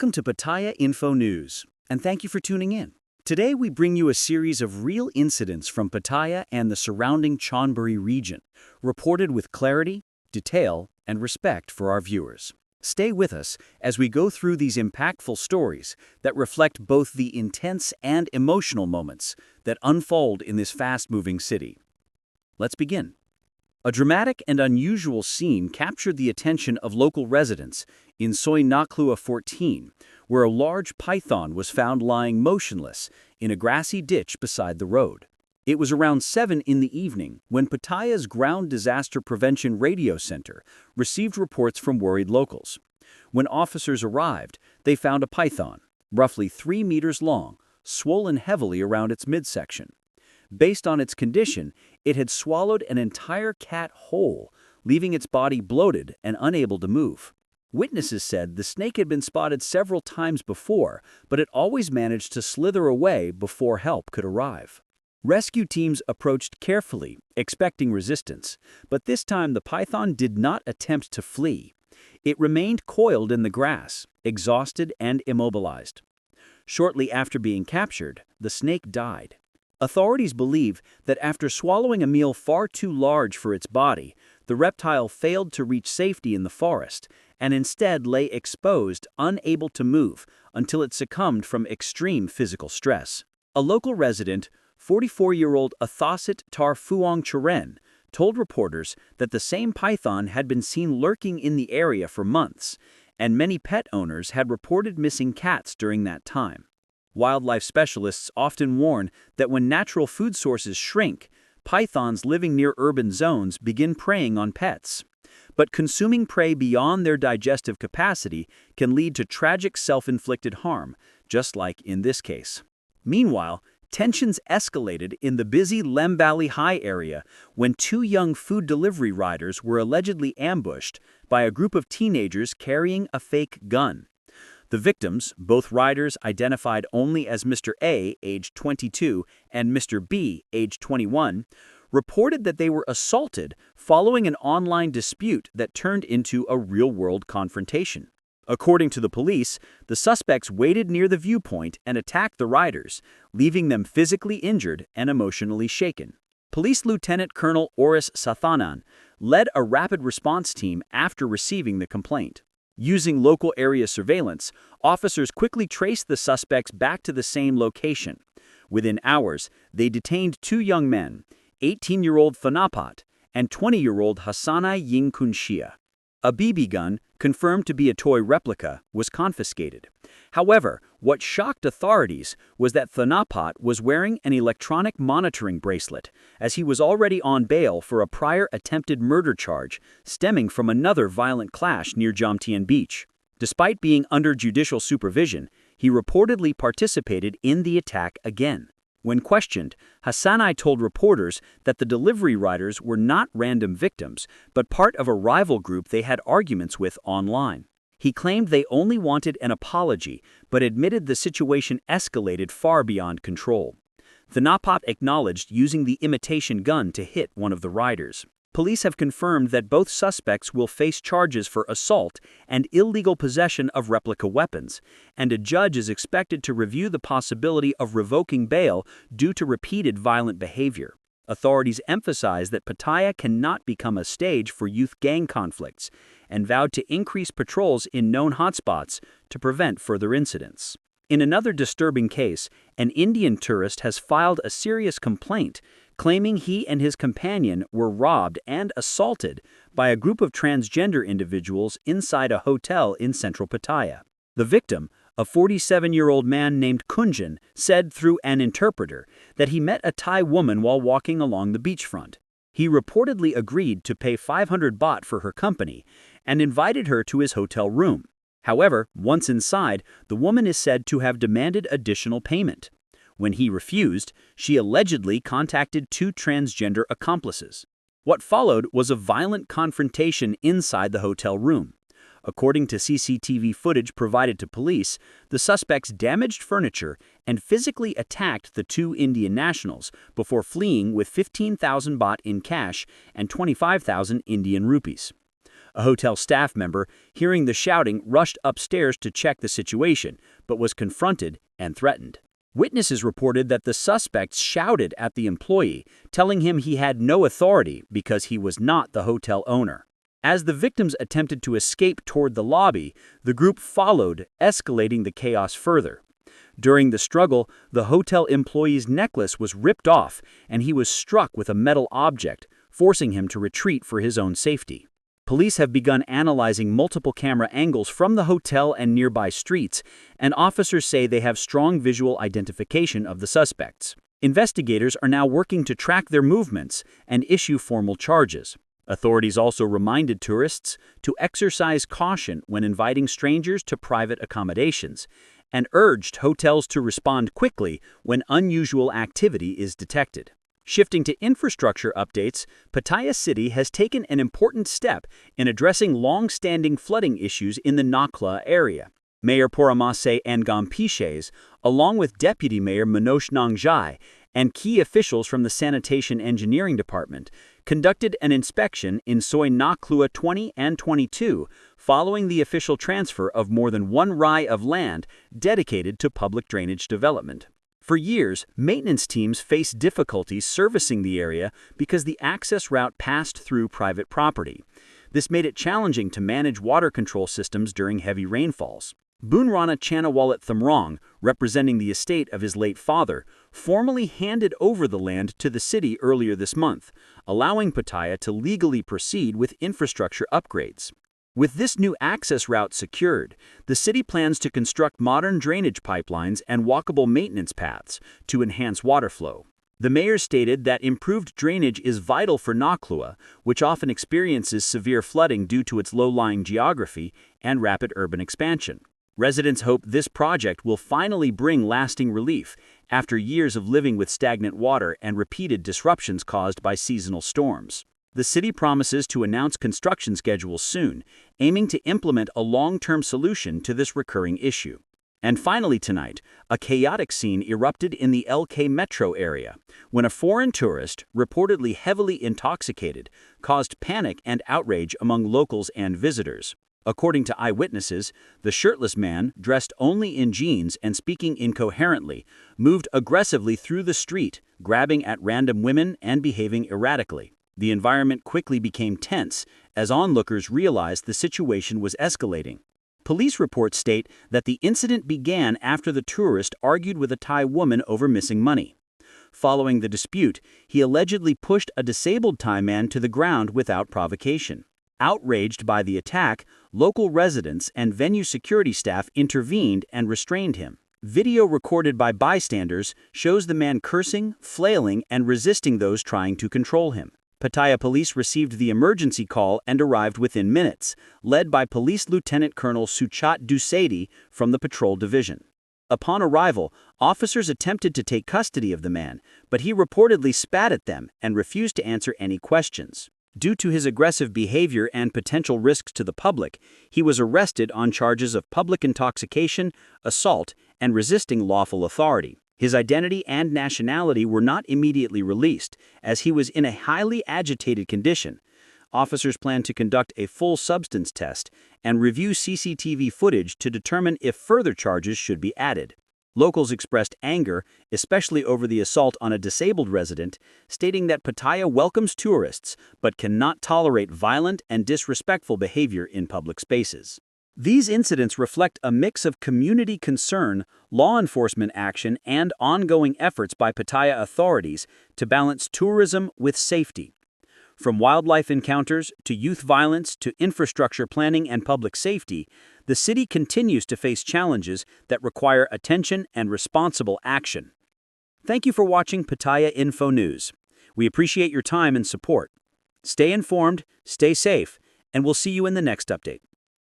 Welcome to Pattaya Info News, and thank you for tuning in. Today we bring you a series of real incidents from Pattaya and the surrounding Chonburi region, reported with clarity, detail, and respect for our viewers. Stay with us as we go through these impactful stories that reflect both the intense and emotional moments that unfold in this fast-moving city. Let's begin. A dramatic and unusual scene captured the attention of local residents in Soy Naklua 14, where a large python was found lying motionless in a grassy ditch beside the road. It was around 7 in the evening when Pattaya's Ground Disaster Prevention Radio Center received reports from worried locals. When officers arrived, they found a python, roughly 3 meters long, swollen heavily around its midsection. Based on its condition, it had swallowed an entire cat whole, leaving its body bloated and unable to move. Witnesses said the snake had been spotted several times before, but it always managed to slither away before help could arrive. Rescue teams approached carefully, expecting resistance, but this time the python did not attempt to flee. It remained coiled in the grass, exhausted and immobilized. Shortly after being captured, the snake died. Authorities believe that after swallowing a meal far too large for its body, the reptile failed to reach safety in the forest and instead lay exposed, unable to move, until it succumbed from extreme physical stress. A local resident, 44-year-old Athosit Tar Fuang Churen, told reporters that the same python had been seen lurking in the area for months, and many pet owners had reported missing cats during that time. Wildlife specialists often warn that when natural food sources shrink, pythons living near urban zones begin preying on pets. But consuming prey beyond their digestive capacity can lead to tragic self-inflicted harm, just like in this case. Meanwhile, tensions escalated in the busy Lembali High area when 2 young food delivery riders were allegedly ambushed by a group of teenagers carrying a fake gun. The victims, both riders identified only as Mr. A, age 22, and Mr. B, age 21, reported that they were assaulted following an online dispute that turned into a real-world confrontation. According to the police, the suspects waited near the viewpoint and attacked the riders, leaving them physically injured and emotionally shaken. Police Lieutenant Colonel Oris Sathanan led a rapid response team after receiving the complaint. Using local area surveillance, officers quickly traced the suspects back to the same location. Within hours, they detained 2 young men, 18-year-old Thanapat and 20-year-old Hassanai Yingkunshia. A BB gun, confirmed to be a toy replica, was confiscated. However, what shocked authorities was that Thanapat was wearing an electronic monitoring bracelet, as he was already on bail for a prior attempted murder charge stemming from another violent clash near Jomtien Beach. Despite being under judicial supervision, he reportedly participated in the attack again. When questioned, Hassanai told reporters that the delivery riders were not random victims, but part of a rival group they had arguments with online. He claimed they only wanted an apology, but admitted the situation escalated far beyond control. Thanapat acknowledged using the imitation gun to hit one of the riders. Police have confirmed that both suspects will face charges for assault and illegal possession of replica weapons, and a judge is expected to review the possibility of revoking bail due to repeated violent behavior. Authorities emphasize that Pattaya cannot become a stage for youth gang conflicts, and vowed to increase patrols in known hotspots to prevent further incidents. In another disturbing case, an Indian tourist has filed a serious complaint claiming he and his companion were robbed and assaulted by a group of transgender individuals inside a hotel in central Pattaya. The victim, a 47-year-old man named Kunjan, said through an interpreter that he met a Thai woman while walking along the beachfront. He reportedly agreed to pay 500 baht for her company and invited her to his hotel room. However, once inside, the woman is said to have demanded additional payment. When he refused, she allegedly contacted 2 transgender accomplices. What followed was a violent confrontation inside the hotel room. According to CCTV footage provided to police, the suspects damaged furniture and physically attacked the 2 Indian nationals before fleeing with 15,000 baht in cash and 25,000 Indian rupees. A hotel staff member, hearing the shouting, rushed upstairs to check the situation, but was confronted and threatened. Witnesses reported that the suspects shouted at the employee, telling him he had no authority because he was not the hotel owner. As the victims attempted to escape toward the lobby, the group followed, escalating the chaos further. During the struggle, the hotel employee's necklace was ripped off, and he was struck with a metal object, forcing him to retreat for his own safety. Police have begun analyzing multiple camera angles from the hotel and nearby streets, and officers say they have strong visual identification of the suspects. Investigators are now working to track their movements and issue formal charges. Authorities also reminded tourists to exercise caution when inviting strangers to private accommodations, and urged hotels to respond quickly when unusual activity is detected. Shifting to infrastructure updates, Pattaya City has taken an important step in addressing long-standing flooding issues in the Naklua area. Mayor Poramase Angam Piches, along with Deputy Mayor Manoj Nangjai and key officials from the Sanitation Engineering Department, conducted an inspection in Soy Naklua 20 and 22 following the official transfer of more than 1 rai of land dedicated to public drainage development. For years, maintenance teams faced difficulties servicing the area because the access route passed through private property. This made it challenging to manage water control systems during heavy rainfalls. Bunrana Chanawalat Thamrong, representing the estate of his late father, formally handed over the land to the city earlier this month, allowing Pattaya to legally proceed with infrastructure upgrades. With this new access route secured, the city plans to construct modern drainage pipelines and walkable maintenance paths to enhance water flow. The mayor stated that improved drainage is vital for Naklua, which often experiences severe flooding due to its low-lying geography and rapid urban expansion. Residents hope this project will finally bring lasting relief after years of living with stagnant water and repeated disruptions caused by seasonal storms. The city promises to announce construction schedules soon, aiming to implement a long-term solution to this recurring issue. And finally tonight, a chaotic scene erupted in the LK metro area when a foreign tourist, reportedly heavily intoxicated, caused panic and outrage among locals and visitors. According to eyewitnesses, the shirtless man, dressed only in jeans and speaking incoherently, moved aggressively through the street, grabbing at random women and behaving erratically. The environment quickly became tense as onlookers realized the situation was escalating. Police reports state that the incident began after the tourist argued with a Thai woman over missing money. Following the dispute, he allegedly pushed a disabled Thai man to the ground without provocation. Outraged by the attack, local residents and venue security staff intervened and restrained him. Video recorded by bystanders shows the man cursing, flailing, and resisting those trying to control him. Pattaya police received the emergency call and arrived within minutes, led by Police Lieutenant Colonel Suchat Dusady from the Patrol Division. Upon arrival, officers attempted to take custody of the man, but he reportedly spat at them and refused to answer any questions. Due to his aggressive behavior and potential risks to the public, he was arrested on charges of public intoxication, assault, and resisting lawful authority. His identity and nationality were not immediately released, as he was in a highly agitated condition. Officers plan to conduct a full substance test and review CCTV footage to determine if further charges should be added. Locals expressed anger, especially over the assault on a disabled resident, stating that Pattaya welcomes tourists but cannot tolerate violent and disrespectful behavior in public spaces. These incidents reflect a mix of community concern, law enforcement action, and ongoing efforts by Pattaya authorities to balance tourism with safety. From wildlife encounters to youth violence to infrastructure planning and public safety, the city continues to face challenges that require attention and responsible action. Thank you for watching Pattaya Info News. We appreciate your time and support. Stay informed, stay safe, and we'll see you in the next update.